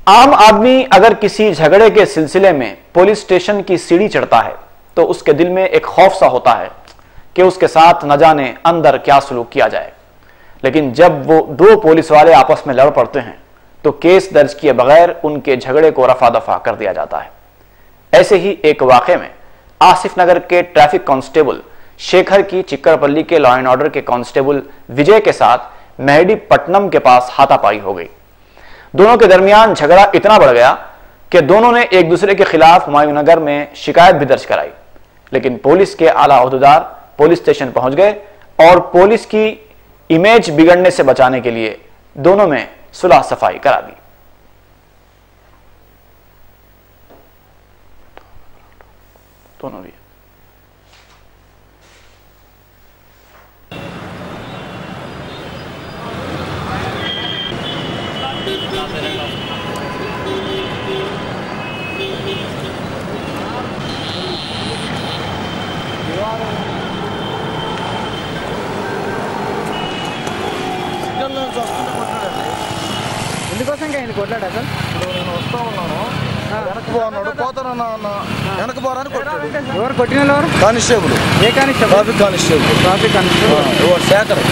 आम आदमी अगर किसी झगड़े के सिलसिले में पुलिस स्टेशन की सीढ़ी चढ़ता है तो उसके दिल में एक खौफ सा होता है कि उसके साथ न जाने अंदर क्या सलूक किया जाए। लेकिन जब वो दो पुलिस वाले आपस में लड़ पड़ते हैं तो केस दर्ज किए बगैर उनके झगड़े को रफा दफा कर दिया जाता है। ऐसे ही एक वाकये में आसिफ नगर के ट्रैफिक कांस्टेबल शेखर की चिक्करपल्ली के लॉ एंड ऑर्डर के कांस्टेबल विजय के साथ मेहदीपट्टनम के पास हाथापाई हो गई। दोनों के दरमियान झगड़ा इतना बढ़ गया कि दोनों ने एक दूसरे के खिलाफ हुमायूंनगर में शिकायत भी दर्ज कराई। लेकिन पुलिस के आला ओहदेदार पुलिस स्टेशन पहुंच गए और पुलिस की इमेज बिगड़ने से बचाने के लिए दोनों में सुलह सफाई करा दी। दोनों भी ఎందుకోసం ఆయన కొట్లాడా సార్? ఇప్పుడు నేను వస్తా ఉన్నాను, వెనక్కి పోన్నాడు, పోతానన్నా అన్న, వెనక్కి పోరాని కొట్టాడు. ఎవరు కొట్టిన వాళ్ళు? ఎవరు? కానిస్టేబుల్. ఏ constable? Traffic constable. Traffic constable Shekhar.